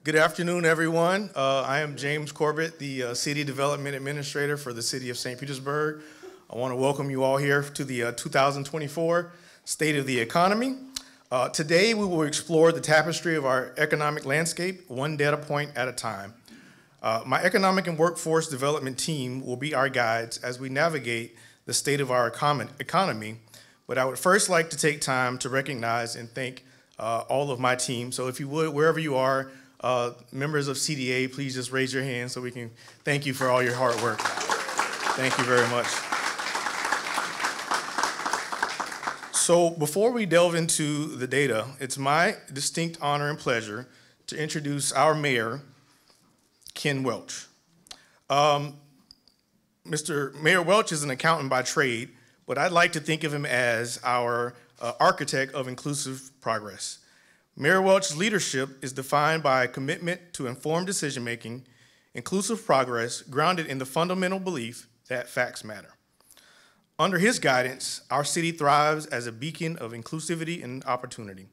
Good afternoon, everyone. I am James Corbett, the City Development Administrator for the City of St. Petersburg. I want to welcome you all here to the 2024 State of the Economy. Today, we will explore the tapestry of our economic landscape, one data point at a time. My Economic and Workforce Development team will be our guides as we navigate the state of our economy, but I would first like to take time to recognize and thank all of my team. So if you would, wherever you are, members of CDA, please just raise your hand so we can thank you for all your hard work. Thank you very much. So before we delve into the data, it's my distinct honor and pleasure to introduce our mayor, Ken Welch. Mr. Mayor Welch is an accountant by trade, but I'd like to think of him as our architect of inclusive progress. Mayor Welch's leadership is defined by a commitment to informed decision-making, inclusive progress grounded in the fundamental belief that facts matter. Under his guidance, our city thrives as a beacon of inclusivity and opportunity.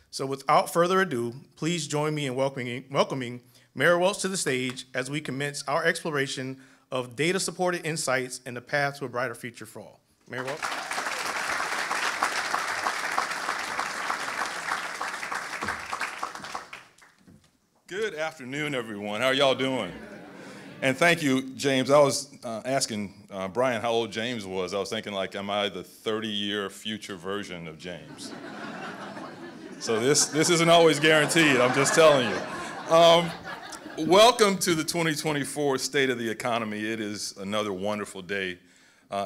So without further ado, please join me in welcoming Mayor Welch to the stage as we commence our exploration of data-supported insights and the path to a brighter future for all. Mayor Welch. Good afternoon, everyone. How are y'all doing? And thank you, James. I was asking Brian how old James was. I was thinking, like, am I the 30-year future version of James? So this isn't always guaranteed, I'm just telling you. Welcome to the 2024 State of the Economy. It is another wonderful day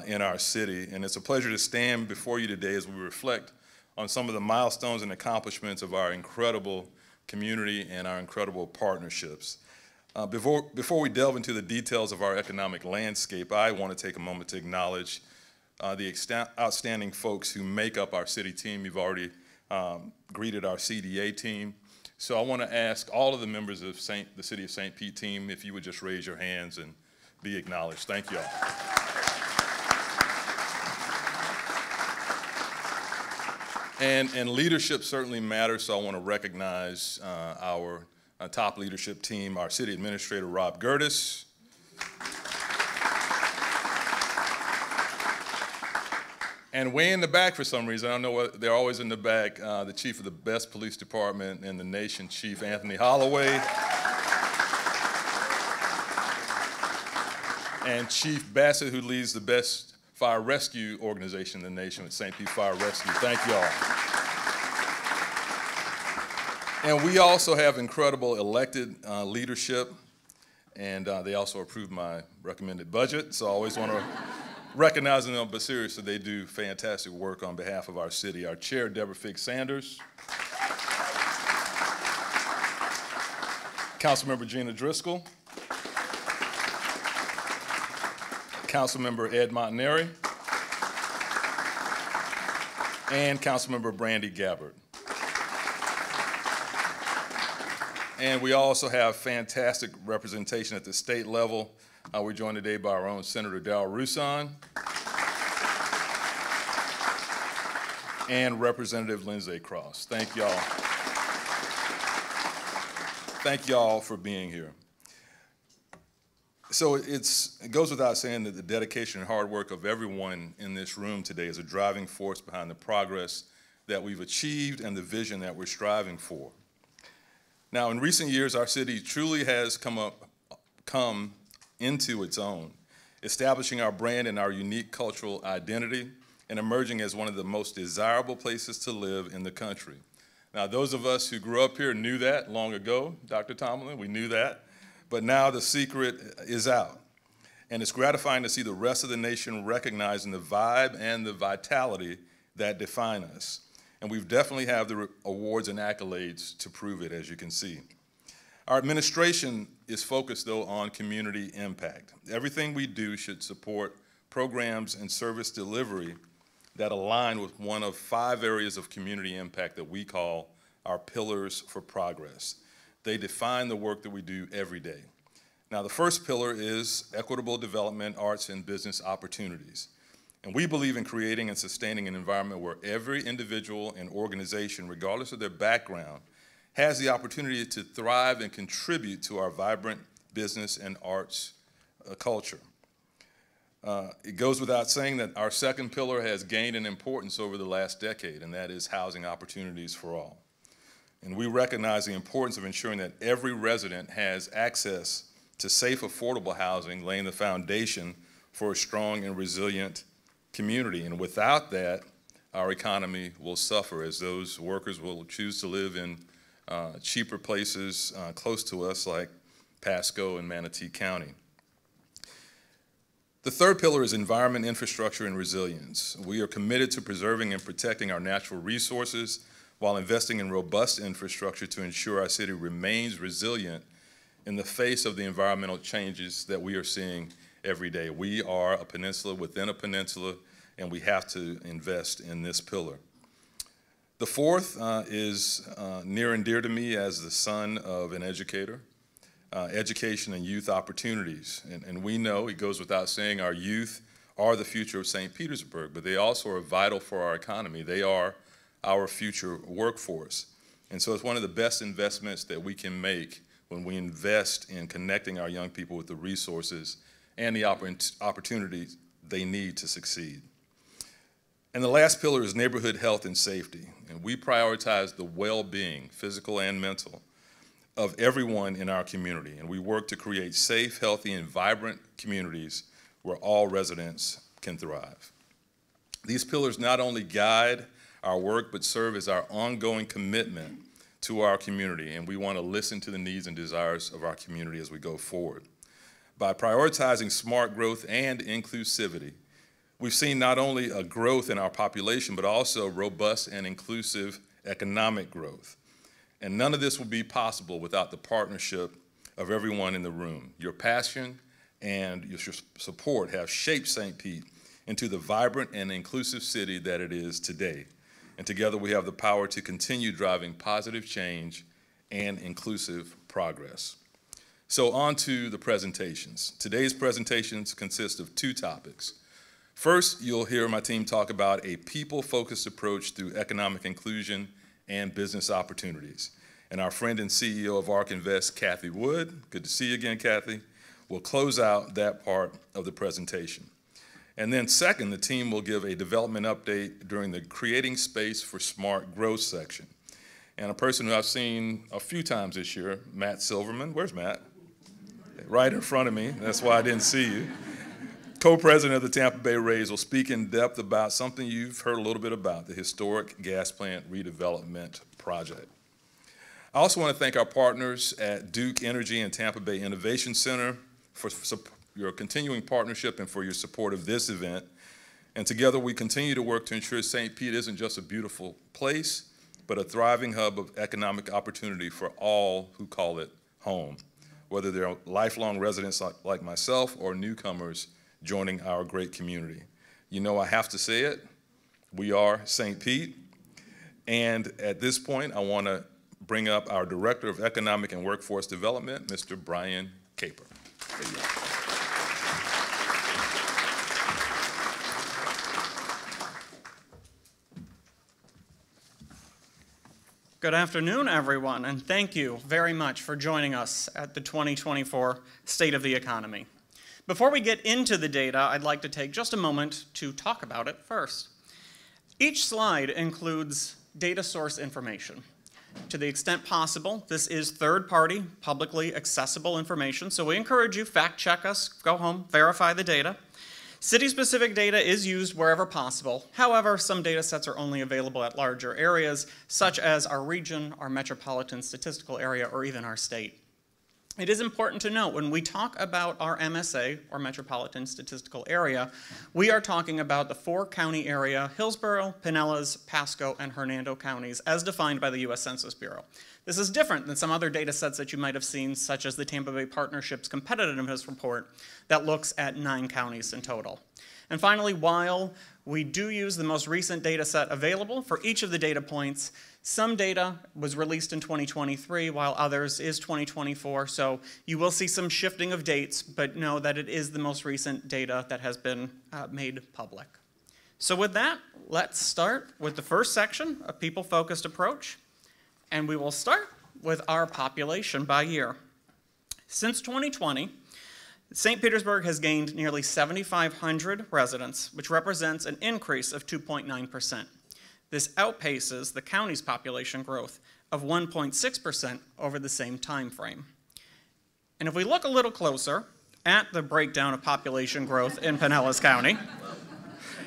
in our city, and it's a pleasure to stand before you today as we reflect on some of the milestones and accomplishments of our incredible community and our incredible partnerships. Before we delve into the details of our economic landscape, I want to take a moment to acknowledge the outstanding folks who make up our city team. You've already greeted our CDA team. So I want to ask all of the members of the City of St. Pete team if you would just raise your hands and be acknowledged. Thank you all. And leadership certainly matters, so I want to recognize our top leadership team, our City Administrator, Rob Gertis. And way in the back for some reason, I don't know what, they're always in the back, the Chief of the best police department in the nation, Chief Anthony Holloway. And Chief Bassett, who leads the best fire rescue organization in the nation with St. Pete Fire Rescue. Thank you all. And we also have incredible elected leadership, and they also approved my recommended budget, so I always want to recognize them, but seriously, they do fantastic work on behalf of our city. Our chair, Deborah Figg Sanders. Councilmember Gina Driscoll. Councilmember Ed Montanari, and Councilmember Brandy Gabbard. And we also have fantastic representation at the state level. We're joined today by our own Senator Darrell Roussan and Representative Lindsay Cross. Thank y'all. Thank y'all for being here. So it goes without saying that the dedication and hard work of everyone in this room today is a driving force behind the progress that we've achieved and the vision that we're striving for. Now, in recent years, our city truly has come into its own, establishing our brand and our unique cultural identity and emerging as one of the most desirable places to live in the country. Now, those of us who grew up here knew that long ago, Dr. Tomlin, we knew that. But now the secret is out. And it's gratifying to see the rest of the nation recognizing the vibe and the vitality that define us. And we definitely have the awards and accolades to prove it, as you can see. Our administration is focused, though, on community impact. Everything we do should support programs and service delivery that align with one of 5 areas of community impact that we call our pillars for progress. They define the work that we do every day. Now, the first pillar is equitable development, arts, and business opportunities. And we believe in creating and sustaining an environment where every individual and organization, regardless of their background, has the opportunity to thrive and contribute to our vibrant business and arts culture. It goes without saying that our second pillar has gained in importance over the last decade, and that is housing opportunities for all. And we recognize the importance of ensuring that every resident has access to safe, affordable housing, laying the foundation for a strong and resilient community. And without that, our economy will suffer, as those workers will choose to live in cheaper places close to us, like Pasco and Manatee County. The third pillar is environment, infrastructure, and resilience. We are committed to preserving and protecting our natural resources while investing in robust infrastructure to ensure our city remains resilient in the face of the environmental changes that we are seeing every day. We are a peninsula within a peninsula, and we have to invest in this pillar. The fourth is near and dear to me as the son of an educator, education and youth opportunities. And we know, it goes without saying, our youth are the future of St. Petersburg, but they also are vital for our economy. They are our future workforce. And so it's one of the best investments that we can make when we invest in connecting our young people with the resources and the opportunities they need to succeed. And the last pillar is neighborhood health and safety. And we prioritize the well-being, physical and mental, of everyone in our community. And we work to create safe, healthy, and vibrant communities where all residents can thrive. These pillars not only guide our work, but serve as our ongoing commitment to our community. And we want to listen to the needs and desires of our community as we go forward. By prioritizing smart growth and inclusivity, we've seen not only a growth in our population, but also robust and inclusive economic growth. And none of this would be possible without the partnership of everyone in the room. Your passion and your support have shaped St. Pete into the vibrant and inclusive city that it is today. And together we have the power to continue driving positive change and inclusive progress. So on to the presentations. Today's presentations consist of two topics. First, you'll hear my team talk about a people-focused approach through economic inclusion and business opportunities. And our friend and CEO of Ark Invest, Cathie Wood, good to see you again, Cathie, will close out that part of the presentation. And then second, the team will give a development update during the Creating Space for Smart Growth section. And a person who I've seen a few times this year, Matt Silverman, where's Matt? Right in front of me, that's why I didn't see you. Co-President of the Tampa Bay Rays will speak in depth about something you've heard a little bit about, the historic gas plant redevelopment project. I also want to thank our partners at Duke Energy and Tampa Bay Innovation Center for your continuing partnership and for your support of this event. And together we continue to work to ensure St. Pete isn't just a beautiful place, but a thriving hub of economic opportunity for all who call it home, whether they're lifelong residents like myself or newcomers joining our great community. You know, I have to say it, we are St. Pete. And at this point, I want to bring up our Director of Economic and Workforce Development, Mr. Brian Caper. Good afternoon, everyone, and thank you very much for joining us at the 2024 State of the Economy. Before we get into the data, I'd like to take just a moment to talk about it first. Each slide includes data source information. To the extent possible, this is third-party, publicly accessible information, so we encourage you, fact-check us, go home, verify the data. City-specific data is used wherever possible. However, some data sets are only available at larger areas, such as our region, our metropolitan statistical area, or even our state. It is important to note, when we talk about our MSA, or Metropolitan Statistical Area, we are talking about the four-county area, Hillsborough, Pinellas, Pasco, and Hernando counties, as defined by the U.S. Census Bureau. This is different than some other data sets that you might have seen, such as the Tampa Bay Partnership's Competitiveness Report that looks at 9 counties in total. And finally, while we do use the most recent data set available for each of the data points, some data was released in 2023, while others is 2024, so you will see some shifting of dates, but know that it is the most recent data that has been made public. So with that, let's start with the first section, a people-focused approach, and we will start with our population by year. Since 2020, St. Petersburg has gained nearly 7,500 residents, which represents an increase of 2.9%. This outpaces the county's population growth of 1.6% over the same time frame. And if we look a little closer at the breakdown of population growth in Pinellas County,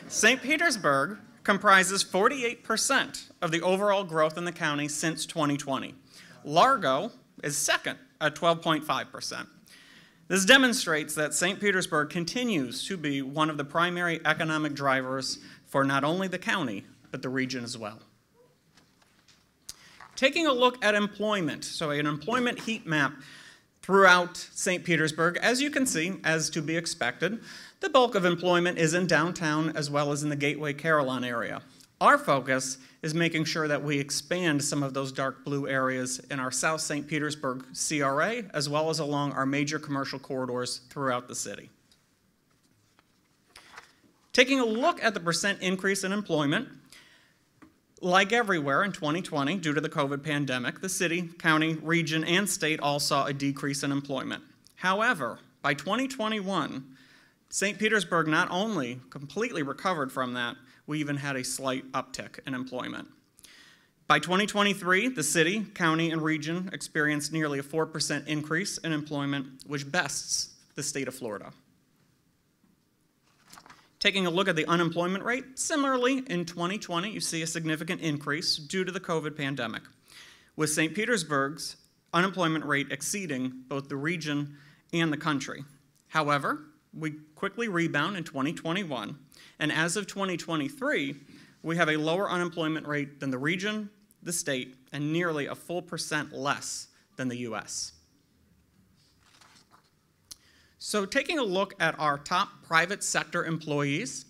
St. Petersburg comprises 48% of the overall growth in the county since 2020. Largo is second at 12.5%. This demonstrates that St. Petersburg continues to be one of the primary economic drivers for not only the county, but the region as well. Taking a look at employment, so an employment heat map throughout St. Petersburg, as you can see, as to be expected, the bulk of employment is in downtown as well as in the Gateway Carillon area. Our focus is making sure that we expand some of those dark blue areas in our South St. Petersburg CRA, as well as along our major commercial corridors throughout the city. Taking a look at the percent increase in employment, like everywhere in 2020, due to the COVID pandemic, the city, county, region, and state all saw a decrease in employment. However, by 2021, St. Petersburg not only completely recovered from that, we even had a slight uptick in employment. By 2023, the city, county, and region experienced nearly a 4% increase in employment, which bests the state of Florida. Taking a look at the unemployment rate, similarly, in 2020, you see a significant increase due to the COVID pandemic, with St. Petersburg's unemployment rate exceeding both the region and the country. However, we quickly rebound in 2021, and as of 2023, we have a lower unemployment rate than the region, the state, and nearly a full % less than the US. So taking a look at our top private sector employees,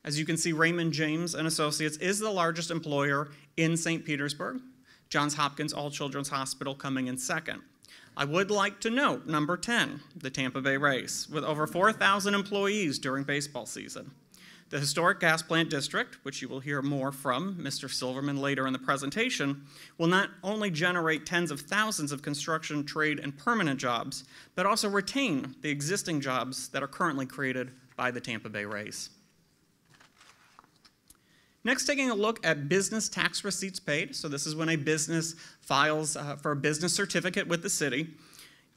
as you can see, Raymond James and Associates is the largest employer in St. Petersburg. Johns Hopkins All Children's Hospital coming in second. I would like to note number 10, the Tampa Bay Rays, with over 4,000 employees during baseball season. The historic gas plant district, which you will hear more from Mr. Silverman later in the presentation, will not only generate tens of thousands of construction, trade, and permanent jobs, but also retain the existing jobs that are currently created by the Tampa Bay Rays. Next, taking a look at business tax receipts paid. So this is when a business files for a business certificate with the city.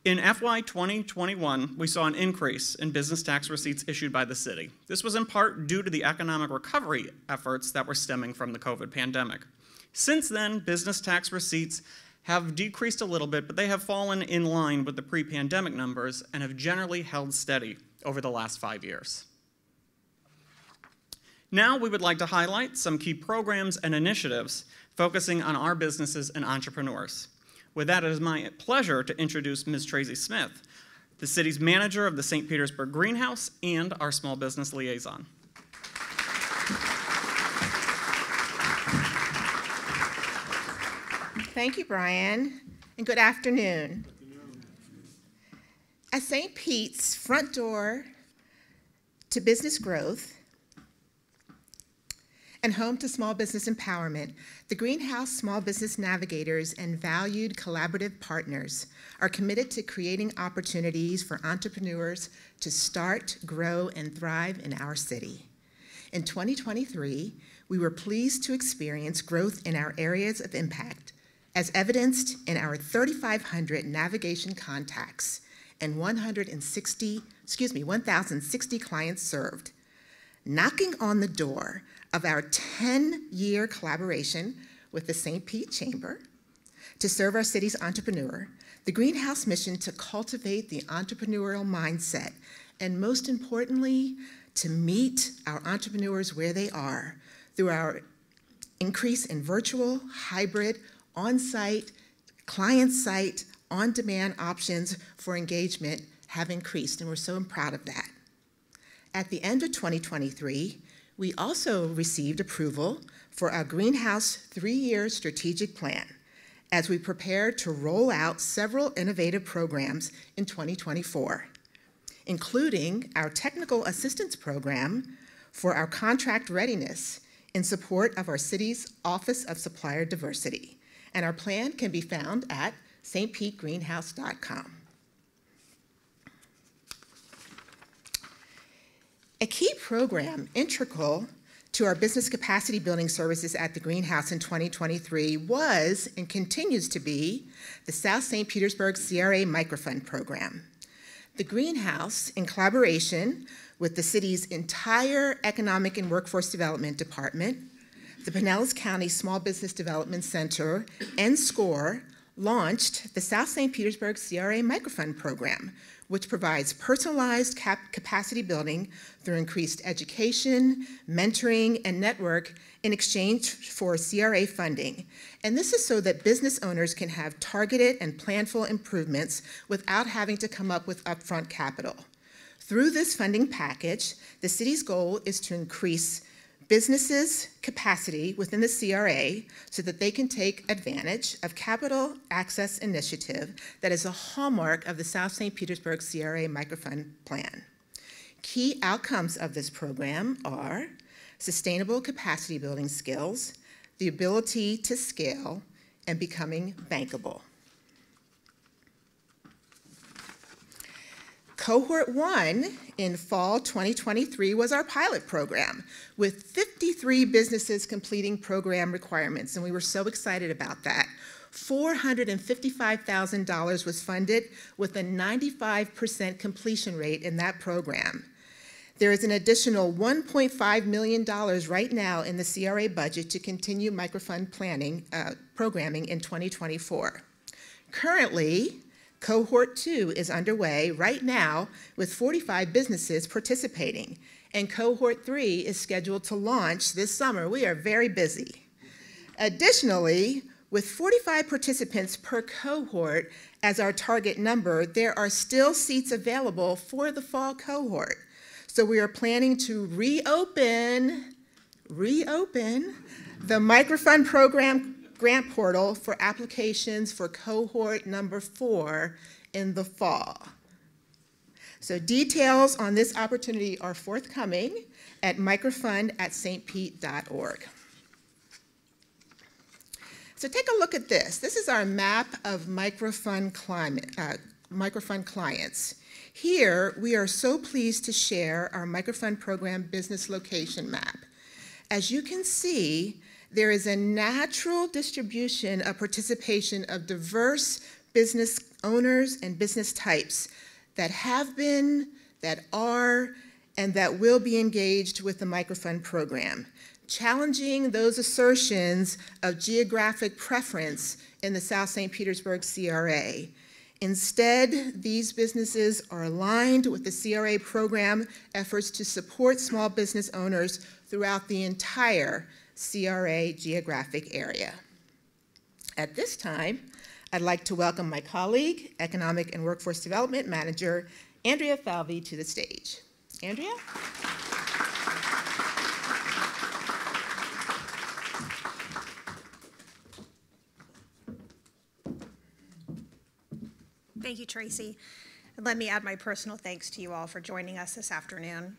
In FY 2021, we saw an increase in business tax receipts issued by the city. This was in part due to the economic recovery efforts that were stemming from the COVID pandemic. Since then, business tax receipts have decreased a little bit, but they have fallen in line with the pre-pandemic numbers and have generally held steady over the last 5 years. Now we would like to highlight some key programs and initiatives focusing on our businesses and entrepreneurs. With that, it is my pleasure to introduce Ms. Tracy Smith, the city's manager of the St. Petersburg Greenhouse and our small business liaison. Thank you, Brian, and good afternoon. As St. Pete's front door to business growth and home to small business empowerment, the Greenhouse Small Business Navigators and valued collaborative partners are committed to creating opportunities for entrepreneurs to start, grow, and thrive in our city. In 2023, we were pleased to experience growth in our areas of impact, as evidenced in our 3,500 navigation contacts and 1,060 clients served. Knocking on the door of our 10-year collaboration with the St. Pete Chamber to serve our city's entrepreneur, the Greenhouse mission to cultivate the entrepreneurial mindset, and most importantly, to meet our entrepreneurs where they are through our increase in virtual, hybrid, on-site, client-site, on-demand options for engagement have increased, and we're so proud of that. At the end of 2023, we also received approval for our Greenhouse 3-year strategic plan as we prepare to roll out several innovative programs in 2024, including our technical assistance program for our contract readiness in support of our city's Office of Supplier Diversity. And our plan can be found at stpetegreenhouse.com. A key program integral to our business capacity building services at the Greenhouse in 2023 was and continues to be the South St. Petersburg CRA Microfund Program. The Greenhouse, in collaboration with the city's entire Economic and Workforce Development Department, the Pinellas County Small Business Development Center, and SCORE, launched the South St. Petersburg CRA Microfund Program, which provides personalized capacity building through increased education, mentoring, and network in exchange for CRA funding. And this is so that business owners can have targeted and planful improvements without having to come up with upfront capital. Through this funding package, the city's goal is to increase businesses' capacity within the CRA so that they can take advantage of capital access initiative that is a hallmark of the South St. Petersburg CRA Microfund Plan. Key outcomes of this program are sustainable capacity building skills, the ability to scale, and becoming bankable. Cohort 1 in fall 2023 was our pilot program, with 53 businesses completing program requirements, and we were so excited about that. $455,000 was funded with a 95% completion rate in that program. There is an additional $1.5 million right now in the CRA budget to continue microfund programming in 2024. Currently, Cohort 2 is underway right now with 45 businesses participating, and Cohort 3 is scheduled to launch this summer. We are very busy. Additionally, with 45 participants per cohort as our target number, there are still seats available for the fall cohort. So we are planning to reopen the microfund program grant portal for applications for cohort number 4 in the fall. So details on this opportunity are forthcoming at microfund@stpete.org. So take a look at this. This is our map of microfund clients. Here, we are so pleased to share our microfund program business location map. As you can see, there is a natural distribution of participation of diverse business owners and business types that have been, that are, and that will be engaged with the microfund program, challenging those assertions of geographic preference in the South St. Petersburg CRA. Instead, these businesses are aligned with the CRA program efforts to support small business owners throughout the entire CRA geographic area. At this time, I'd like to welcome my colleague, Economic and Workforce Development Manager, Andrea Falvey, to the stage. Andrea? Thank you, Tracy. And let me add my personal thanks to you all for joining us this afternoon.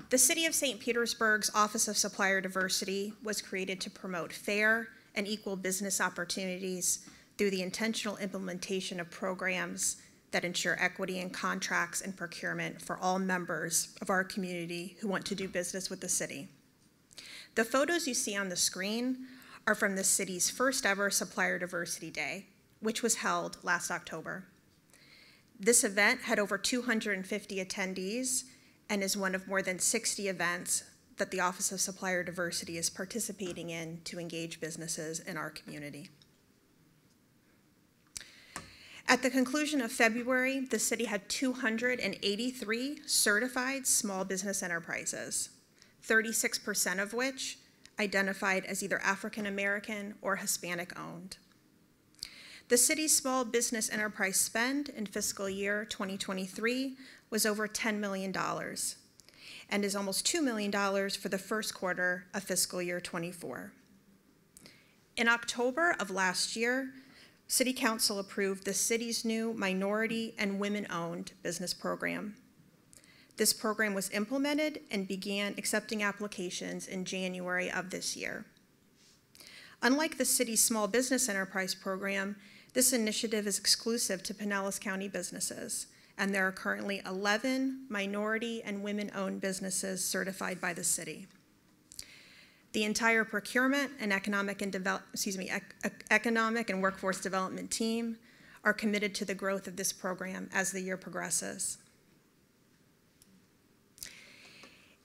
The City of St. Petersburg's Office of Supplier Diversity was created to promote fair and equal business opportunities through the intentional implementation of programs that ensure equity in contracts and procurement for all members of our community who want to do business with the city. The photos you see on the screen are from the city's first ever Supplier Diversity Day, which was held last October. This event had over 250 attendees and is one of more than 60 events that the Office of Supplier Diversity is participating in to engage businesses in our community. At the conclusion of February, the city had 283 certified small business enterprises, 36% of which identified as either African American or Hispanic owned. The city's small business enterprise spend in fiscal year 2023 was over $10 million and is almost $2 million for the first quarter of fiscal year 24. In October of last year, City Council approved the city's new minority and women-owned business program. This program was implemented and began accepting applications in January of this year. Unlike the city's small business enterprise program, This initiative is exclusive to Pinellas County businesses, and there are currently 11 minority and women-owned businesses certified by the city. The entire procurement and economic and workforce development team are committed to the growth of this program as the year progresses.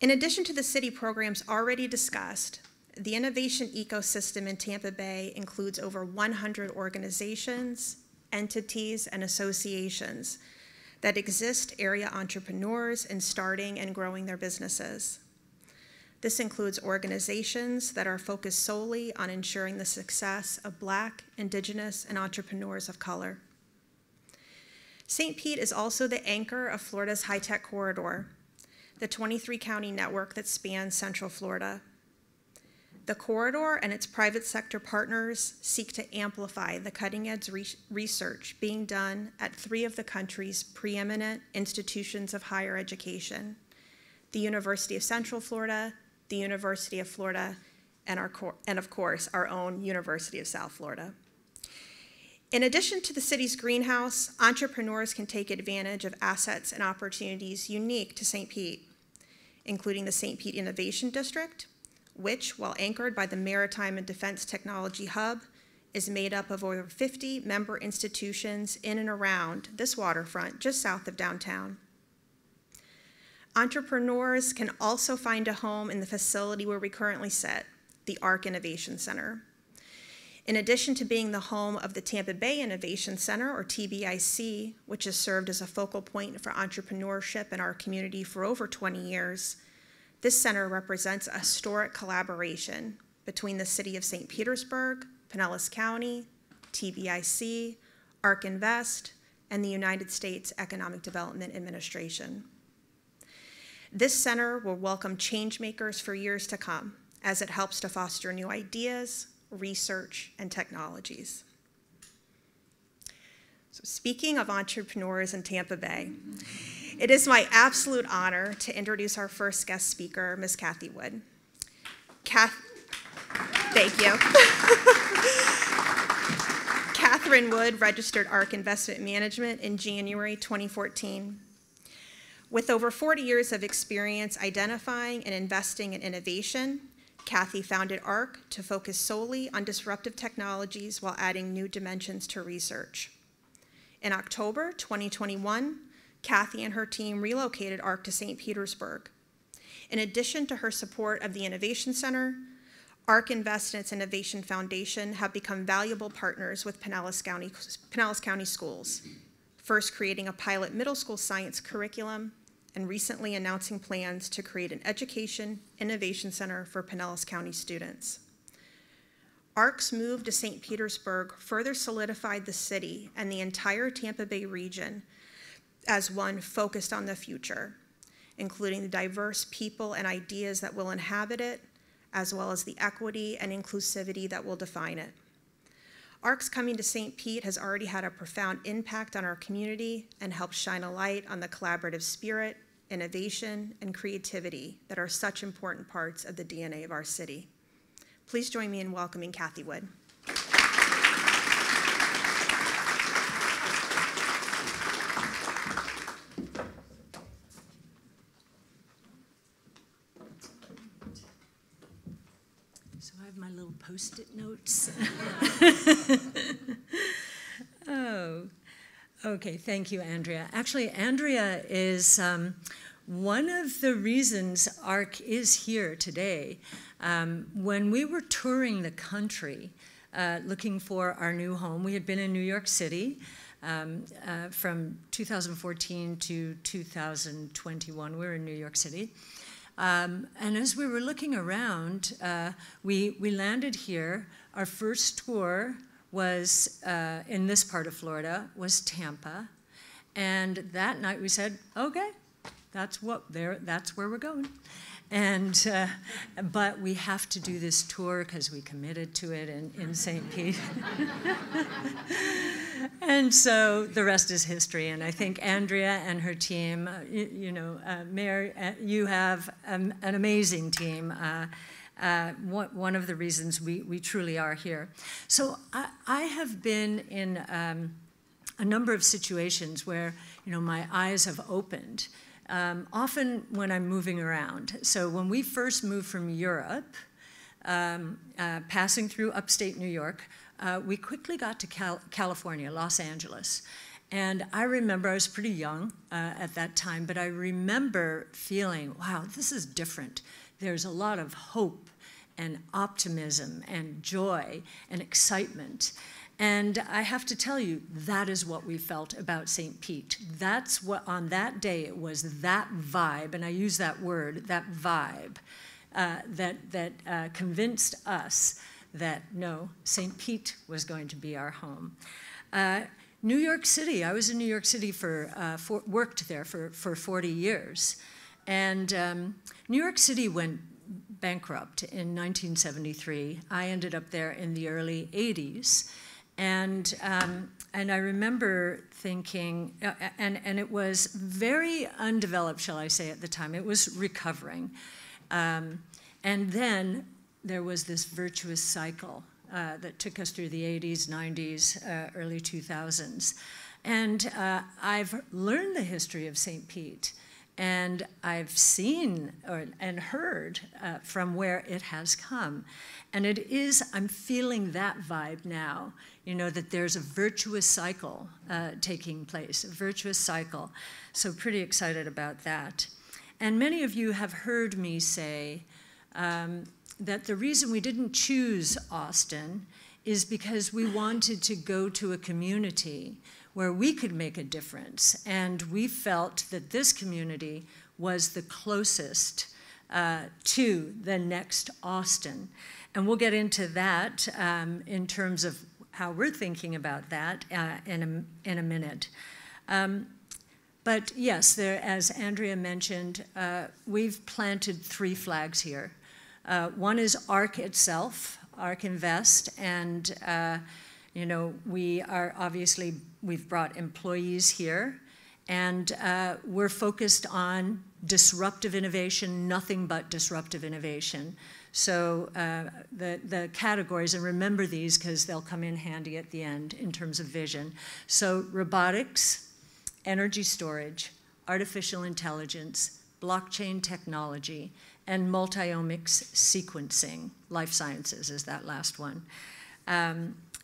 In addition to the city programs already discussed, the innovation ecosystem in Tampa Bay includes over 100 organizations, entities, and associations that exist area entrepreneurs in starting and growing their businesses. This includes organizations that are focused solely on ensuring the success of Black, Indigenous, and entrepreneurs of color. St. Pete is also the anchor of Florida's high-tech corridor, the 23-county network that spans Central Florida. The corridor and its private sector partners seek to amplify the cutting-edge research being done at 3 of the country's preeminent institutions of higher education: the University of Central Florida, the University of Florida, and of course, our own University of South Florida. In addition to the city's greenhouse, entrepreneurs can take advantage of assets and opportunities unique to St. Pete, including the St. Pete Innovation District, which, while anchored by the Maritime and Defense Technology Hub, is made up of over 50 member institutions in and around this waterfront just south of downtown. Entrepreneurs can also find a home in the facility where we currently sit, the Ark Innovation Center. In addition to being the home of the Tampa Bay Innovation Center, or TBIC, which has served as a focal point for entrepreneurship in our community for over 20 years, this center represents a historic collaboration between the City of St. Petersburg, Pinellas County, TBIC, Ark Invest, and the United States Economic Development Administration. This center will welcome change makers for years to come as it helps to foster new ideas, research, and technologies. So speaking of entrepreneurs in Tampa Bay, it is my absolute honor to introduce our first guest speaker, Ms. Cathie Wood. Thank you. Catherine Wood registered Ark Investment Management in January 2014. With over 40 years of experience identifying and investing in innovation, Cathie founded Ark to focus solely on disruptive technologies while adding new dimensions to research. In October 2021, Cathie and her team relocated Ark to St. Petersburg. In addition to her support of the Innovation Center, Ark Invest and its Innovation Foundation have become valuable partners with Pinellas County schools, first creating a pilot middle school science curriculum and recently announcing plans to create an Education Innovation Center for Pinellas County students. Ark's move to St. Petersburg further solidified the city and the entire Tampa Bay region as one focused on the future, including the diverse people and ideas that will inhabit it, as well as the equity and inclusivity that will define it. Ark's coming to St. Pete has already had a profound impact on our community and helped shine a light on the collaborative spirit, innovation, and creativity that are such important parts of the DNA of our city. Please join me in welcoming Cathie Wood. So I have my little Post-it notes. Oh, okay, thank you, Andrea. Actually, Andrea is one of the reasons Ark is here today. When we were touring the country, looking for our new home, we had been in New York City from 2014 to 2021. We were in New York City. And as we were looking around, we landed here. Our first tour was, in this part of Florida, was Tampa. And that night we said, okay, that's where we're going. And, but we have to do this tour because we committed to it in St. Pete. And so the rest is history. And I think Andrea and her team, Mayor, you have an amazing team. one of the reasons we truly are here. So I have been in a number of situations where, my eyes have opened, often when I'm moving around. So when we first moved from Europe, passing through upstate New York, we quickly got to California, Los Angeles. And I remember, I was pretty young at that time, but I remember feeling, wow, this is different. There's a lot of hope and optimism and joy and excitement. And I have to tell you, that is what we felt about St. Pete. That's what, on that day, it was that vibe, and I use that word, that vibe, that convinced us that, no, St. Pete was going to be our home. New York City, I was in New York City worked there for 40 years. And New York City went bankrupt in 1973. I ended up there in the early 80s. And I remember thinking, and it was very undeveloped, shall I say, at the time. It was recovering. And then there was this virtuous cycle that took us through the 80s, 90s, early 2000s. And I've learned the history of St. Pete, and I've seen and heard from where it has come. And I'm feeling that vibe now, that there's a virtuous cycle taking place, a virtuous cycle. So pretty excited about that. And many of you have heard me say that the reason we didn't choose Austin is because we wanted to go to a community where we could make a difference. And we felt that this community was the closest to the next Austin. And we'll get into that in terms of how we're thinking about that in a minute. But yes, as Andrea mentioned, we've planted 3 flags here. One is Ark itself, Ark Invest, and we've brought employees here, and we're focused on disruptive innovation, nothing but disruptive innovation. So the categories, and remember these because they'll come in handy at the end in terms of vision. So robotics, energy storage, artificial intelligence, blockchain technology, and multiomics sequencing. Life sciences is that last one.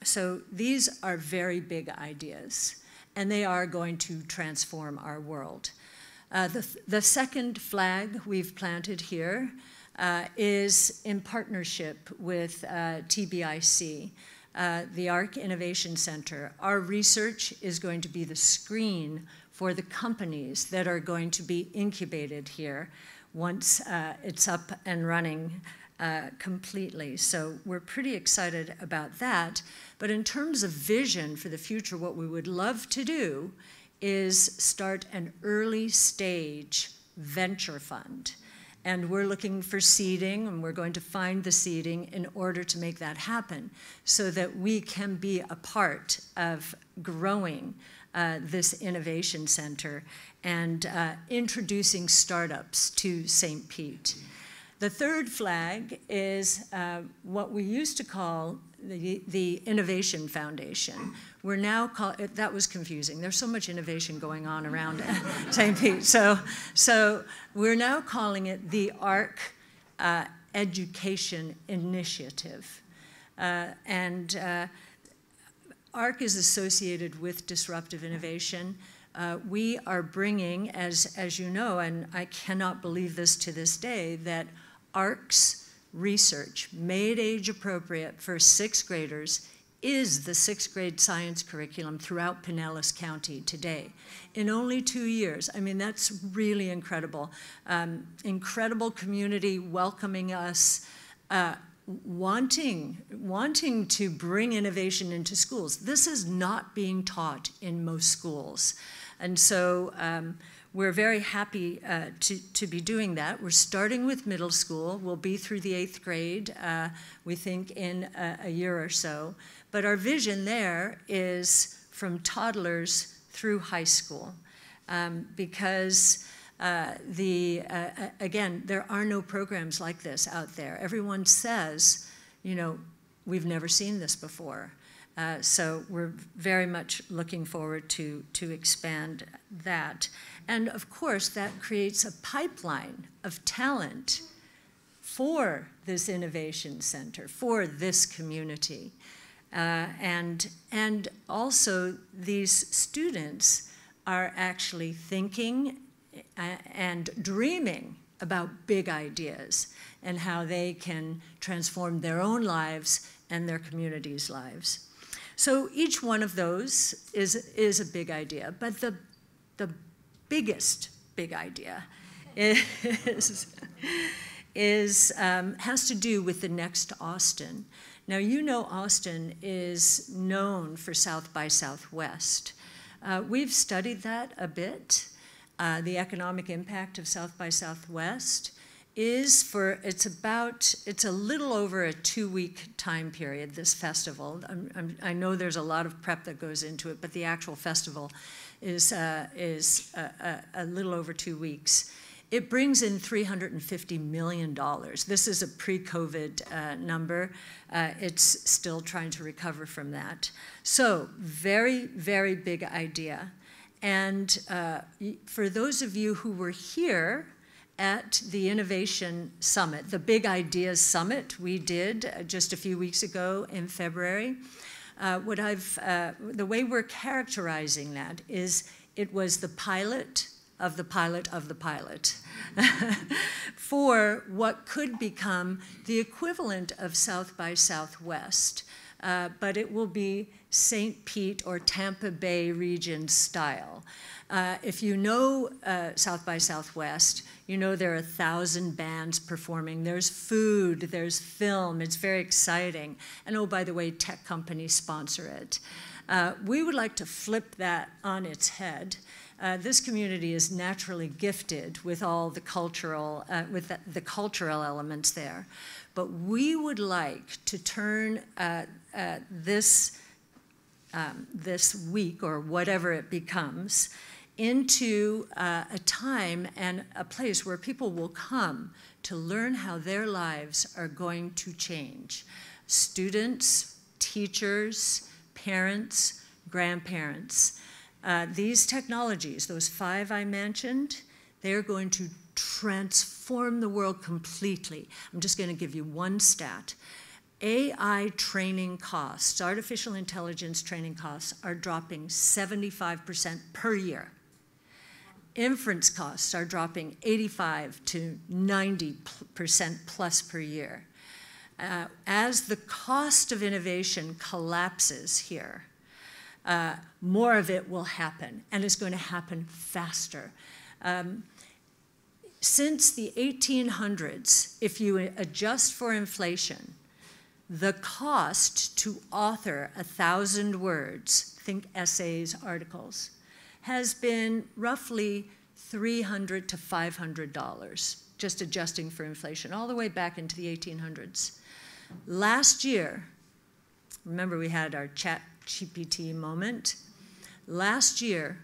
So these are very big ideas, and they are going to transform our world. The second flag we've planted here is in partnership with TBIC, the Ark Innovation Center. Our research is going to be the screen for the companies that are going to be incubated here once it's up and running completely. So we're pretty excited about that. But in terms of vision for the future, what we would love to do is start an early stage venture fund. And we're looking for seeding, and we're going to find the seeding in order to make that happen so that we can be a part of growing this innovation center and introducing startups to St. Pete. The third flag is what we used to call the Innovation Foundation. We're now that was confusing. There's so much innovation going on around St. Pete. So we're now calling it the Ark Education Initiative. Ark is associated with disruptive innovation. We are bringing, as you know, and I cannot believe this to this day, that Ark's research, made age appropriate for 6th graders, is the 6th grade science curriculum throughout Pinellas County today. In only 2 years. I mean, that's really incredible. Incredible community welcoming us, wanting to bring innovation into schools. This is not being taught in most schools. And so we're very happy to be doing that. We're starting with middle school. We'll be through the 8th grade, we think, in a year or so. But our vision there is from toddlers through high school, because Again, there are no programs like this out there. Everyone says, you know, we've never seen this before. So we're very much looking forward to expand that. And of course, that creates a pipeline of talent for this innovation center, for this community. And also these students are actually thinking and dreaming about big ideas and how they can transform their own lives and their communities' lives. So each one of those is a big idea, but the biggest big idea has to do with the next Austin. Now, you know Austin is known for South by Southwest. We've studied that a bit. The economic impact of South by Southwest is it's a little over a 2-week time period, this festival. I know there's a lot of prep that goes into it, but the actual festival is a little over 2 weeks. It brings in $350 million. This is a pre-COVID number. It's still trying to recover from that. So very, very big idea. And for those of you who were here at the Innovation Summit, the Big Ideas Summit we did just a few weeks ago in February, the way we're characterizing that is it was the pilot of the pilot of the pilot for what could become the equivalent of South by Southwest, but it will be St. Pete or Tampa Bay region style. If you know South by Southwest, you know there are 1,000 bands performing. There's food, there's film, it's very exciting. And oh, by the way, tech companies sponsor it. We would like to flip that on its head. This community is naturally gifted with all the cultural, the cultural elements there. But we would like to turn this week, or whatever it becomes, into a time and a place where people will come to learn how their lives are going to change. Students, teachers, parents, grandparents. These technologies, those 5 I mentioned, they're going to transform the world completely. I'm just going to give you one stat. AI training costs, artificial intelligence training costs, are dropping 75% per year. Inference costs are dropping 85 to 90% plus per year. As the cost of innovation collapses here, more of it will happen, and it's going to happen faster. Since the 1800s, if you adjust for inflation, the cost to author 1,000 words, think essays, articles, has been roughly $300 to $500, just adjusting for inflation, all the way back into the 1800s. Last year, remember we had our ChatGPT moment. Last year,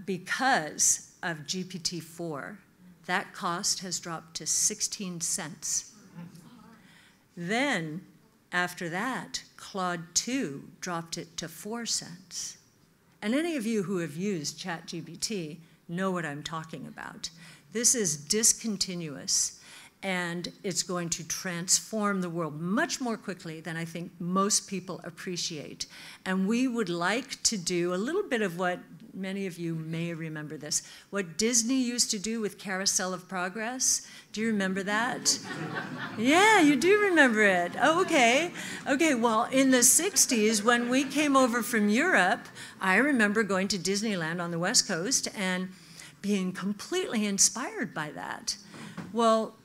because of GPT-4, that cost has dropped to 16 cents. Then, after that, Claude 2 dropped it to 4 cents. And any of you who have used ChatGPT know what I'm talking about. This is discontinuous, and it's going to transform the world much more quickly than I think most people appreciate. And we would like to do a little bit of what many of you may remember this, what Disney used to do with Carousel of Progress. Do you remember that? Yeah, you do remember it. Oh, okay. Okay, well, in the 60s, when we came over from Europe, I remember going to Disneyland on the West Coast and being completely inspired by that. Well,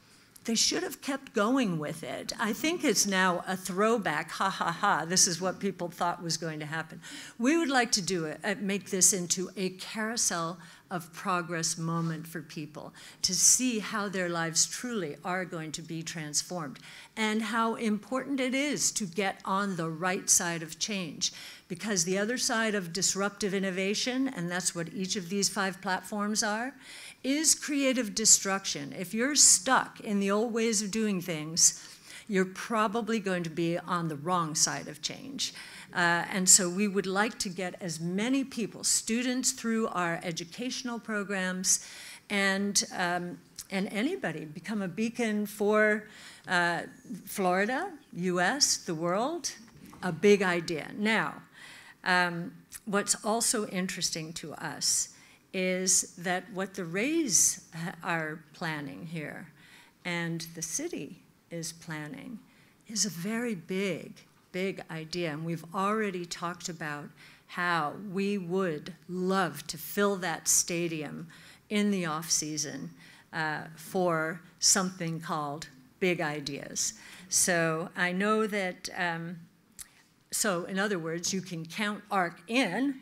they should have kept going with it. I think it's now a throwback, ha ha ha, this is what people thought was going to happen. We would like to do it, make this into a carousel of progress moment for people, to see how their lives truly are going to be transformed, and how important it is to get on the right side of change. Because the other side of disruptive innovation, and that's what each of these 5 platforms are, is creative destruction. If you're stuck in the old ways of doing things, you're probably going to be on the wrong side of change. And so we would like to get as many people, students through our educational programs, and anybody, become a beacon for Florida, US, the world, a big idea. Now, what's also interesting to us is that what the Rays are planning here and the city is planning is a very big idea. And we've already talked about how we would love to fill that stadium in the off-season for something called Big Ideas. So I know that, so in other words, you can count Ark in.